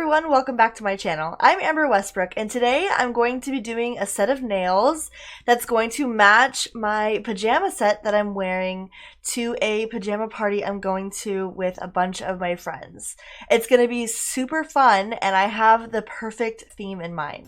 everyone, welcome back to my channel. I'm Amber Westbrook and today I'm going to be doing a set of nails that's going to match my pajama set that I'm wearing to a pajama party I'm going to with a bunch of my friends. It's going to be super fun and I have the perfect theme in mind.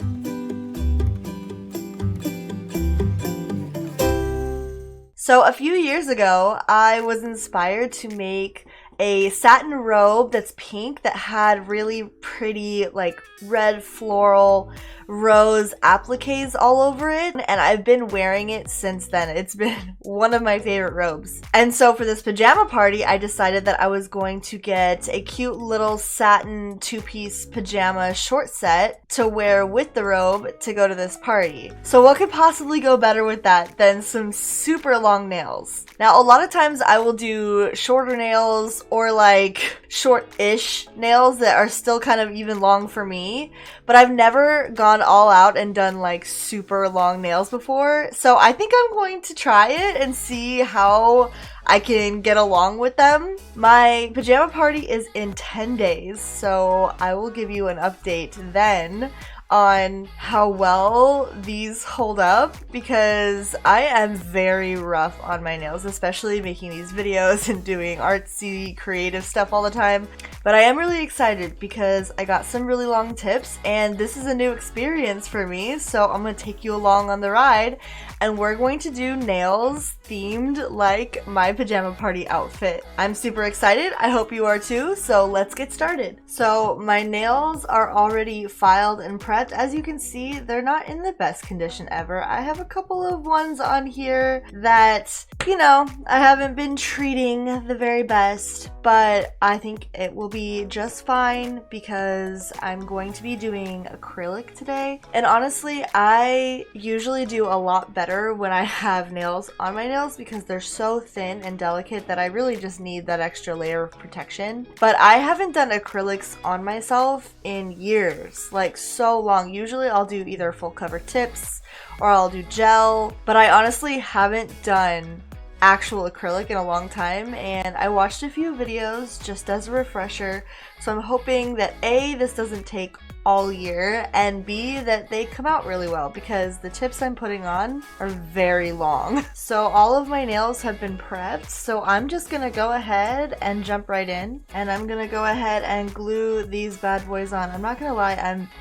So a few years ago, I was inspired to make a satin robe that's pink that had really pretty like red floral rose appliques all over it, and I've been wearing it since then. It's been one of my favorite robes. And so for this pajama party, I decided that I was going to get a cute little satin two-piece pajama short set to wear with the robe to go to this party. So what could possibly go better with that than some super long nails? Now, a lot of times I will do shorter nails or like short-ish nails that are still kind of even long for me, but I've never gone all out and done like super long nails before. So I think I'm going to try it and see how I can get along with them. My pajama party is in 10 days, so I will give you an update then on how well these hold up, because I am very rough on my nails, especially making these videos and doing artsy creative stuff all the time. But I am really excited because I got some really long tips and this is a new experience for me, so I'm going to take you along on the ride and we're going to do nails themed like my pajama party outfit. I'm super excited. I hope you are too, so let's get started. So my nails are already filed and prepped. As you can see, they're not in the best condition ever. I have a couple of ones on here that, you know, I haven't been treating the very best, but I think it will be just fine because I'm going to be doing acrylic today. And honestly, I usually do a lot better when I have nails on my nails because they're so thin and delicate that I really just need that extra layer of protection. But I haven't done acrylics on myself in years, like so long. Usually I'll do either full cover tips or I'll do gel, but I honestly haven't done actual acrylic in a long time, and I watched a few videos just as a refresher, so I'm hoping that A, this doesn't take all year, and B, that they come out really well because the tips I'm putting on are very long. So all of my nails have been prepped, so I'm just gonna go ahead and jump right in, and I'm gonna go ahead and glue these bad boys on. I'm not gonna lie,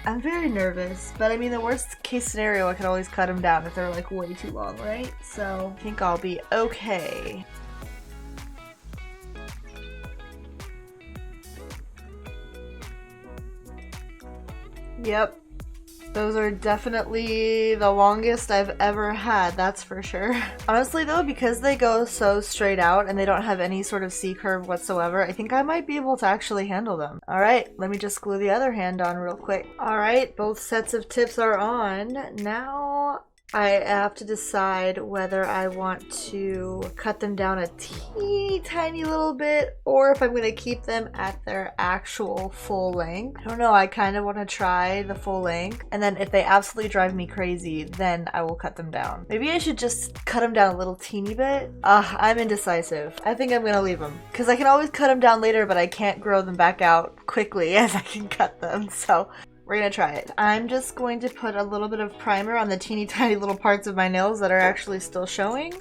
I'm very nervous, but I mean, the worst case scenario, I could always cut them down if they're like way too long, right? So I think I'll be okay. Yep, those are definitely the longest I've ever had, that's for sure. Honestly though, because they go so straight out and they don't have any sort of C-curve whatsoever, I think I might be able to actually handle them. Alright, let me just glue the other hand on real quick. Alright, both sets of tips are on. Now I have to decide whether I want to cut them down a teeny tiny little bit or if I'm going to keep them at their actual full length. I don't know, I kind of want to try the full length, and then if they absolutely drive me crazy, then I will cut them down. Maybe I should just cut them down a little teeny bit. I'm indecisive. I think I'm going to leave them because I can always cut them down later, but I can't grow them back out quickly as I can cut them, so we're gonna try it. I'm just going to put a little bit of primer on the teeny tiny little parts of my nails that are actually still showing.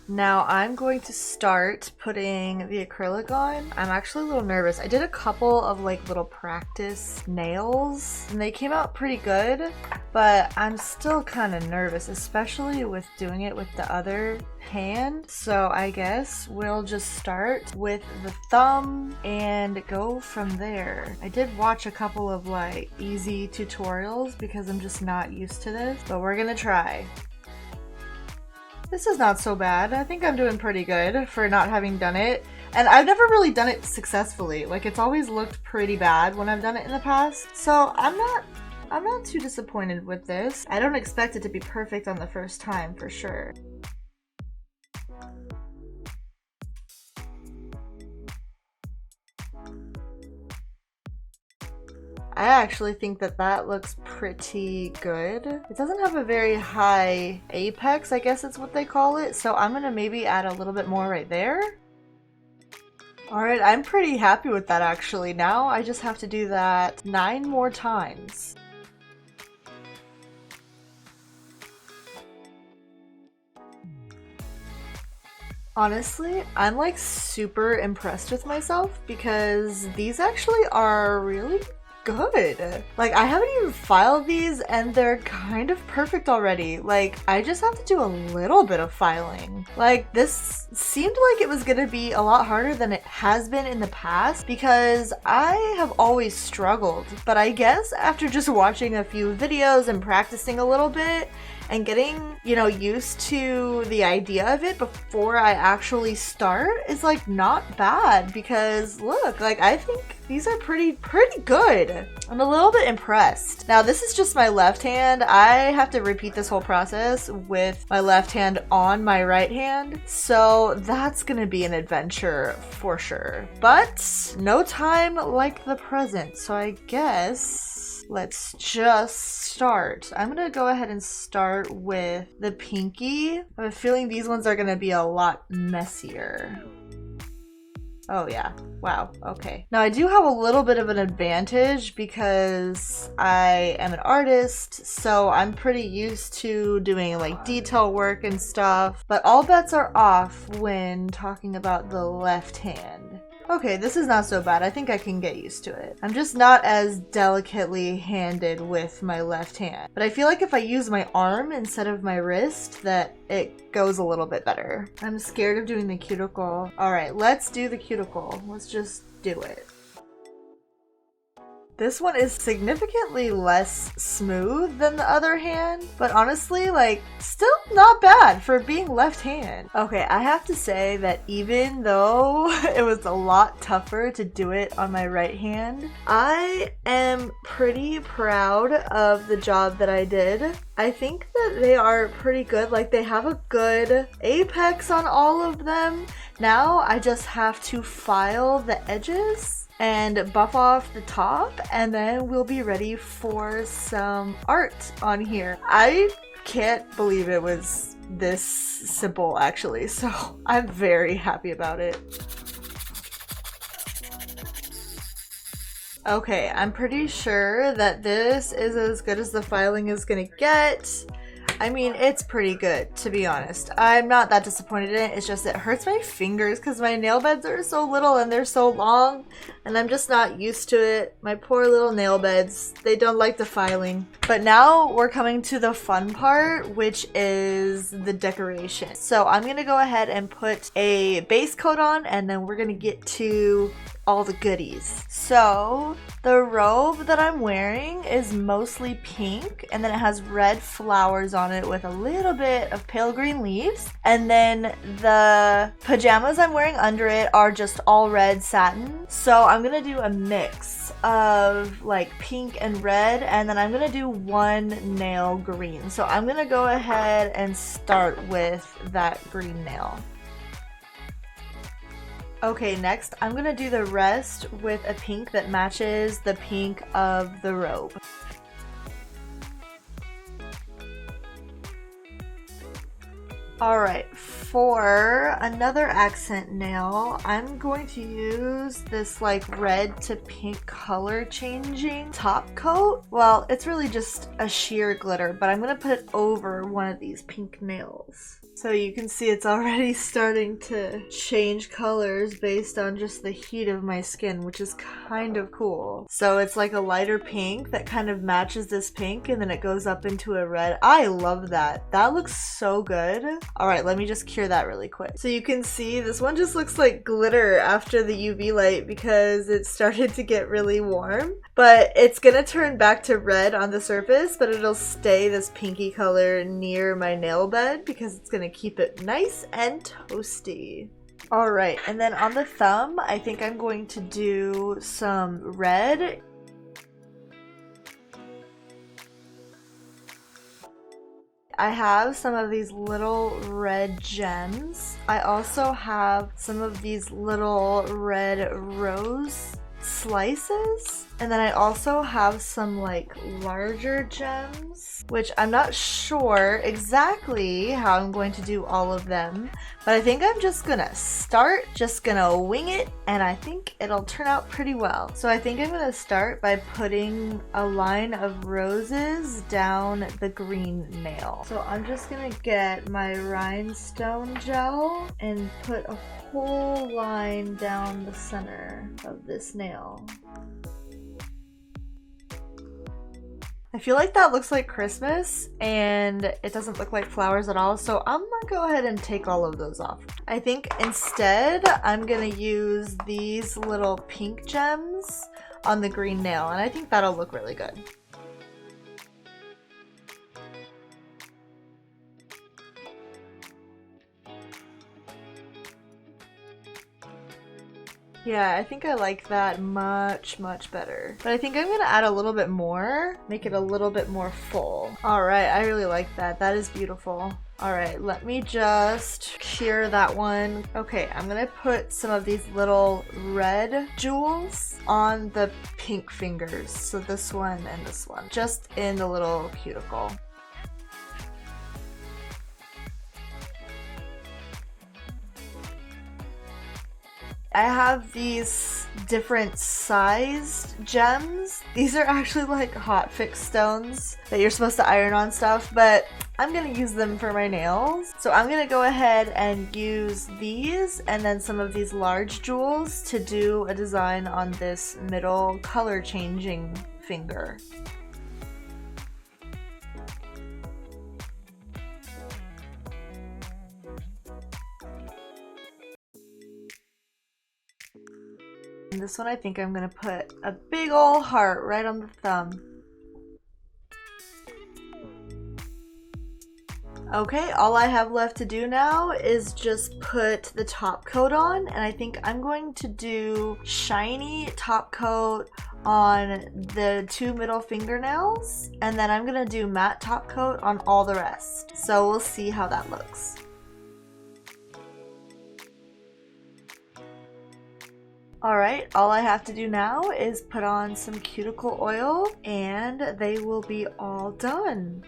Now I'm going to start putting the acrylic on. I'm actually a little nervous. I did a couple of like little practice nails and they came out pretty good, but I'm still kind of nervous, especially with doing it with the other hand. So I guess we'll just start with the thumb and go from there. I did watch a couple of like easy tutorials because I'm just not used to this, but we're gonna try. This is not so bad. I think I'm doing pretty good for not having done it. And I've never really done it successfully. Like, it's always looked pretty bad when I've done it in the past. So I'm not too disappointed with this. I don't expect it to be perfect on the first time for sure. I actually think that that looks pretty good. It doesn't have a very high apex, I guess it's what they call it, so I'm gonna maybe add a little bit more right there. Alright, I'm pretty happy with that actually. Now I just have to do that 9 more times. Honestly, I'm like super impressed with myself because these actually are really good. Like, I haven't even filed these and they're kind of perfect already. Like, I just have to do a little bit of filing. Like, this seemed like it was gonna be a lot harder than it has been in the past because I have always struggled. But I guess after just watching a few videos and practicing a little bit, and getting, you know, used to the idea of it before I actually start is like not bad because look, like I think these are pretty good. I'm a little bit impressed. Now this is just my left hand. I have to repeat this whole process with my left hand on my right hand. So that's gonna be an adventure for sure. But no time like the present. So I guess let's just start. I'm gonna go ahead and start with the pinky. I have a feeling these ones are gonna be a lot messier. Oh yeah, wow, okay. Now I do have a little bit of an advantage because I am an artist, so I'm pretty used to doing like detail work and stuff, but all bets are off when talking about the left hand. Okay, this is not so bad. I think I can get used to it. I'm just not as delicately handed with my left hand. But I feel like if I use my arm instead of my wrist, that it goes a little bit better. I'm scared of doing the cuticle. All right, let's do the cuticle. Let's just do it. This one is significantly less smooth than the other hand, but honestly, like, still not bad for being left hand. Okay, I have to say that even though it was a lot tougher to do it on my right hand, I am pretty proud of the job that I did. I think that they are pretty good. Like, they have a good apex on all of them. Now I just have to file the edges and buff off the top, and then we'll be ready for some art on here. I can't believe it was this simple actually, so I'm very happy about it. Okay, I'm pretty sure that this is as good as the filing is gonna get. I mean, it's pretty good, to be honest. I'm not that disappointed in it. It's just it hurts my fingers because my nail beds are so little and they're so long, and I'm just not used to it. My poor little nail beds, they don't like the filing. But now we're coming to the fun part, which is the decoration. So I'm gonna go ahead and put a base coat on, and then we're gonna get to all the goodies. So the robe that I'm wearing is mostly pink, and then it has red flowers on it with a little bit of pale green leaves. And then the pajamas I'm wearing under it are just all red satin. So I'm gonna do a mix of like pink and red, and then I'm gonna do one nail green. So I'm gonna go ahead and start with that green nail. Okay, next I'm gonna do the rest with a pink that matches the pink of the robe. Alright, for another accent nail, I'm going to use this like red to pink color changing top coat. Well, it's really just a sheer glitter, but I'm gonna put it over one of these pink nails. So you can see it's already starting to change colors based on just the heat of my skin, which is kind of cool. So it's like a lighter pink that kind of matches this pink, and then it goes up into a red. I love that. That looks so good. All right, let me just cure that really quick. So you can see this one just looks like glitter after the UV light because it started to get really warm. But it's gonna turn back to red on the surface, but it'll stay this pinky color near my nail bed because it's gonna keep it nice and toasty. Alright, and then on the thumb, I think I'm going to do some red. I have some of these little red gems. I also have some of these little red rose slices. And then I also have some like larger gems, which I'm not sure exactly how I'm going to do all of them, but I think I'm just gonna wing it, and I think it'll turn out pretty well. So I think I'm gonna start by putting a line of roses down the green nail. So I'm just gonna get my rhinestone gel and put a whole line down the center of this nail. I feel like that looks like Christmas and it doesn't look like flowers at all, so I'm gonna go ahead and take all of those off. I think instead I'm gonna use these little pink gems on the green nail, and I think that'll look really good. Yeah, I think I like that much better. But I think I'm gonna add a little bit more, make it a little bit more full. All right, I really like that. That is beautiful. All right, let me just cure that one. Okay, I'm gonna put some of these little red jewels on the pink fingers. So this one and this one, just in the little cuticle. I have these different sized gems. These are actually like hot fix stones that you're supposed to iron on stuff, but I'm gonna use them for my nails. So I'm gonna go ahead and use these and then some of these large jewels to do a design on this middle color changing finger. And this one I think I'm gonna put a big old heart right on the thumb. Okay, all I have left to do now is just put the top coat on, and I think I'm going to do shiny top coat on the two middle fingernails, and then I'm gonna do matte top coat on all the rest. So we'll see how that looks. Alright, all I have to do now is put on some cuticle oil and they will be all done.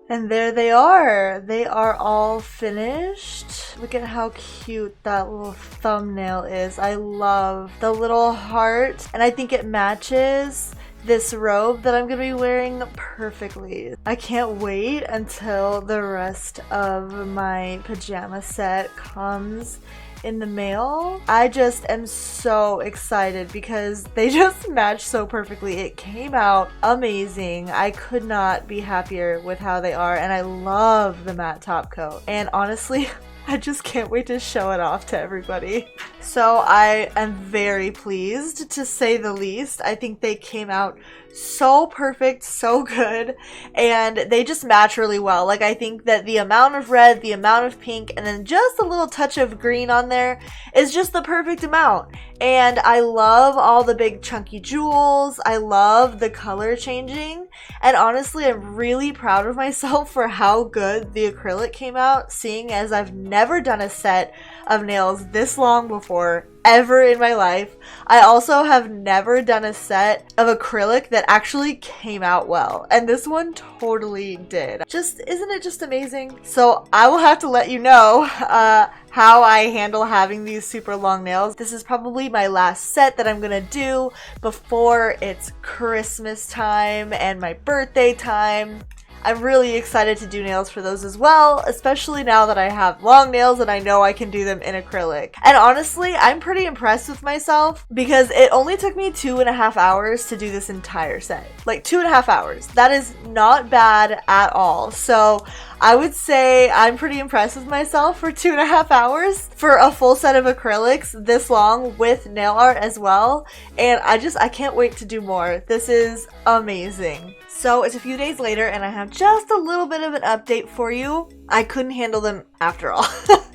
And there they are. They are all finished. Look at how cute that little thumbnail is. I love the little heart, and I think it matches this robe that I'm gonna be wearing perfectly. I can't wait until the rest of my pajama set comes in the mail. I just am so excited because they just match so perfectly. It came out amazing. I could not be happier with how they are, and I love the matte top coat. And honestly, I just can't wait to show it off to everybody. So I am very pleased, to say the least. I think they came out so perfect, so good, and they just match really well. Like, I think that the amount of red, the amount of pink, and then just a little touch of green on there is just the perfect amount. And I love all the big chunky jewels. I love the color changing. And honestly, I'm really proud of myself for how good the acrylic came out, seeing as I've never done a set of nails this long before, ever in my life. I also have never done a set of acrylic that actually came out well, and this one totally did. Isn't it just amazing? So I will have to let you know how I handle having these super long nails. This is probably my last set that I'm gonna do before it's Christmas time and my birthday time. I'm really excited to do nails for those as well, especially now that I have long nails and I know I can do them in acrylic. And honestly, I'm pretty impressed with myself because it only took me 2.5 hours to do this entire set. Like 2.5 hours. That is not bad at all. So I would say I'm pretty impressed with myself for 2.5 hours for a full set of acrylics this long with nail art as well. And I can't wait to do more. This is amazing. So it's a few days later and I have just a little bit of an update for you. I couldn't handle them after all.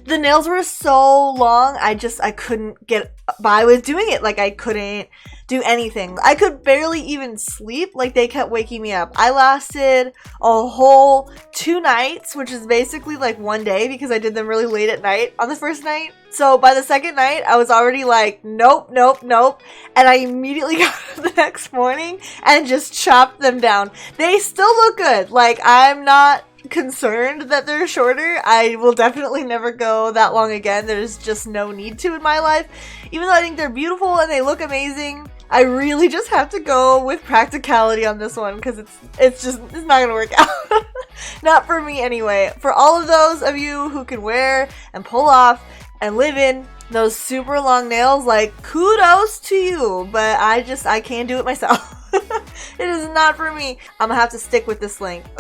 The nails were so long, I couldn't get by with doing it. Like, I couldn't do anything. I could barely even sleep. Like, they kept waking me up. I lasted a whole 2 nights, which is basically like 1 day because I did them really late at night on the first night. So by the second night, I was already like, nope, nope, nope. And I immediately got up the next morning and just chopped them down. They still look good. Like, I'm not concerned that they're shorter. I will definitely never go that long again. There's just no need to in my life. Even though I think they're beautiful and they look amazing, I really just have to go with practicality on this one because it's not gonna work out. Not for me anyway. For all of those of you who can wear and pull off and live in those super long nails, like, kudos to you, but I can't do it myself. It is not for me. I'm gonna have to stick with this length.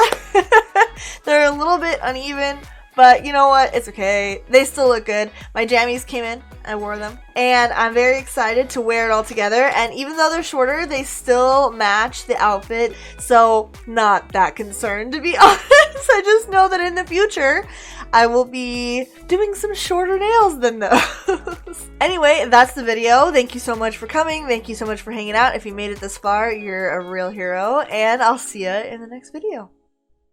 They're a little bit uneven, but you know what? It's okay. They still look good. My jammies came in. I wore them. And I'm very excited to wear it all together. And even though they're shorter, they still match the outfit. So not that concerned, to be honest. I just know that in the future, I will be doing some shorter nails than those. Anyway, that's the video. Thank you so much for coming. Thank you so much for hanging out. If you made it this far, you're a real hero. And I'll see you in the next video.